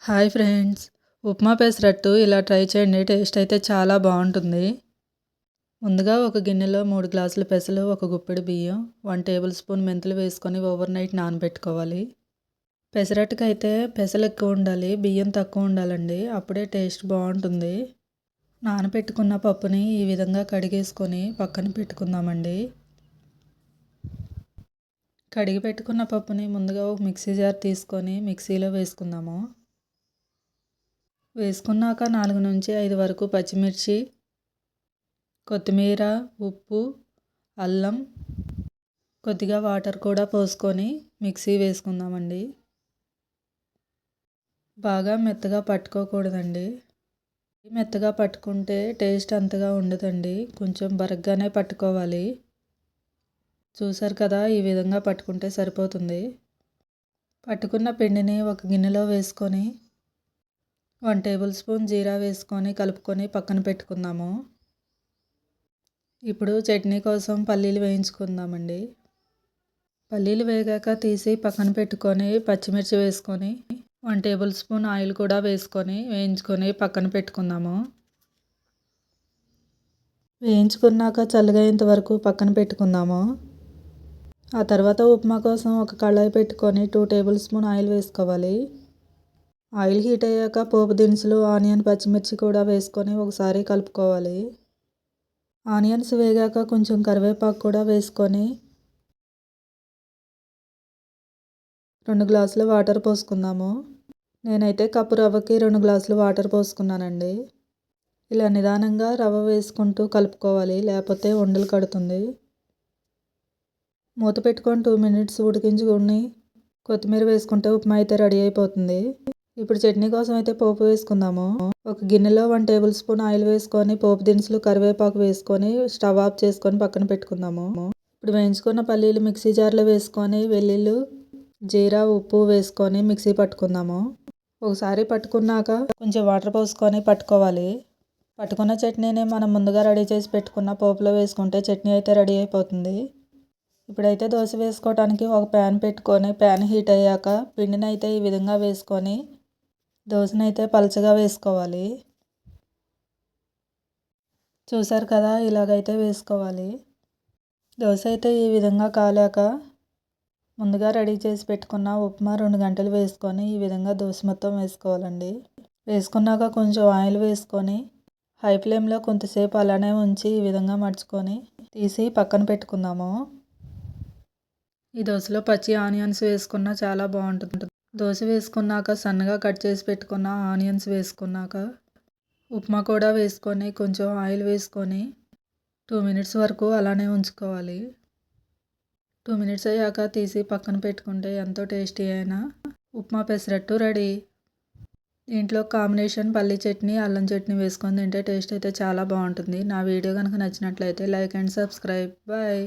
Hi friends, upma pesarattu ఇలా try చేయండి. Taste అయితే చాలా బాగుంటుంది. ముందుగా ఒక గిన్నెలో 3 గ్లాసుల పెసలు, ఒక గుప్పెడు బియ్యం, 1 టేబుల్ స్పూన్ మెంతులు వేసుకొని ఓవర్ నైట్ నానబెట్టుకోవాలి. పెసరట్టుకైతే పెసలు ఎక్కువ ఉండాలి, బియ్యం తక్కువ ఉండాలండి. అప్పుడే టేస్ట్ బాగుంటుంది. నానబెట్టుకున్న పప్పుని ఈ విధంగా కడిగేసుకొని పక్కన పెట్టుకుందామండి. కడిగి పెట్టుకున్న పప్పుని ముందుగా ఒక మిక్సీ జార్ తీసుకొని మిక్సీలో వేసుకుందాము. వేసుకున్నాక 4 నుంచి 5 వరకు పచ్చిమిర్చి, కొత్తిమీర, ఉప్పు, అల్లం, కొద్దిగా వాటర్ కూడా పోసుకొని మిక్సీ వేసుకుందామండి. బాగా మెత్తగా పట్టుకోకూడదండి. మెత్తగా పట్టుకుంటే టేస్ట్ అంతగా ఉండదండి. కొంచెం బరగ్గానే పట్టుకోవాలి. చూసారు కదా, ఈ విధంగా పట్టుకుంటే సరిపోతుంది. పట్టుకున్న పిండిని ఒక గిన్నెలో వేసుకొని 1 టేబుల్ స్పూన్ జీరా వేసుకొని కలుపుకొని పక్కన పెట్టుకుందాము. ఇప్పుడు చట్నీ కోసం పల్లీలు వేయించుకుందామండి. పల్లీలు వేగాక తీసి పక్కన పెట్టుకొని పచ్చిమిర్చి వేసుకొని 1 టేబుల్ స్పూన్ ఆయిల్ కూడా వేసుకొని వేయించుకొని పక్కన పెట్టుకుందాము. వేయించుకున్నాక చల్లగయ్యేంత వరకు పక్కన పెట్టుకుందాము. ఆ తర్వాత ఉప్మా కోసం ఒక కళాయి పెట్టుకొని 2 టేబుల్ స్పూన్ ఆయిల్ వేసుకోవాలి. ఆయిల్ హీట్ అయ్యాక పోపు దినుసులు, ఆనియన్, పచ్చిమిర్చి కూడా వేసుకొని ఒకసారి కలుపుకోవాలి. ఆనియన్స్ వేగాక కొంచెం కరివేపాకు కూడా వేసుకొని 2 గ్లాసుల వాటర్ పోసుకుందాము. నేనైతే కప్పు రవ్వకి 2 గ్లాసులు వాటర్ పోసుకున్నానండి. ఇలా నిదానంగా రవ్వ వేసుకుంటూ కలుపుకోవాలి, లేకపోతే ఉండలు కడుతుంది. మూత పెట్టుకొని 2 మినిట్స్ ఉడికించుకొని కొత్తిమీర వేసుకుంటే ఉప్మా అయితే రెడీ అయిపోతుంది. ఇప్పుడు చట్నీ కోసం అయితే పోపు వేసుకుందాము. ఒక గిన్నెలో 1 టేబుల్ స్పూన్ ఆయిల్ వేసుకొని పోపు దినుసులు, కరివేపాకు వేసుకొని స్టవ్ ఆఫ్ చేసుకొని పక్కన పెట్టుకుందాము. ఇప్పుడు వేయించుకున్న పల్లీలు మిక్సీ జార్లో వేసుకొని వెల్లుల్లి, జీరా, ఉప్పు వేసుకొని మిక్సీ పట్టుకుందాము. ఒకసారి పట్టుకున్నాక కొంచెం వాటర్ పోసుకొని పట్టుకోవాలి. పట్టుకున్న చట్నీని మనం ముందుగా రెడీ చేసి పెట్టుకున్న పోపులో వేసుకుంటే చట్నీ అయితే రెడీ అయిపోతుంది. ఇప్పుడైతే దోశ వేసుకోవడానికి ఒక ప్యాన్ పెట్టుకొని ప్యాన్ హీట్ అయ్యాక పిండిని అయితే ఈ విధంగా వేసుకొని దోశనైతే పలచగా వేసుకోవాలి. చూసారు కదా, ఇలాగైతే వేసుకోవాలి. దోశ అయితే ఈ విధంగా కాలాక ముందుగా రెడీ చేసి పెట్టుకున్న ఉప్మా 2 గంటలు వేసుకొని ఈ విధంగా దోశ మొత్తం వేసుకోవాలండి. వేసుకున్నాక కొంచెం ఆయిల్ వేసుకొని హై ఫ్లేమ్లో కొంతసేపు అలానే ఉంచి ఈ విధంగా మడుచుకొని తీసి పక్కన పెట్టుకుందాము. ఈ దోశలో పచ్చి ఆనియన్స్ వేసుకున్నా చాలా బాగుంటుంది. దోశ వేసుకున్నాక సన్నగా కట్ చేసి పెట్టుకున్న ఆనియన్స్ వేసుకున్నాక ఉప్మా కూడా వేసుకొని కొంచెం ఆయిల్ వేసుకొని 2 మినిట్స్ వరకు అలానే ఉంచుకోవాలి. 2 మినిట్స్ అయ్యాక తీసి పక్కన పెట్టుకుంటే ఎంతో టేస్టీ అయిన ఉప్మా పెసరట్టు రెడీ. దీంట్లో కాంబినేషన్ పల్లి చట్నీ, అల్లం చట్నీ వేసుకొని తింటే టేస్ట్ అయితే చాలా బాగుంటుంది. నా వీడియో కనుక నచ్చినట్లయితే లైక్ అండ్ సబ్స్క్రైబ్. బాయ్.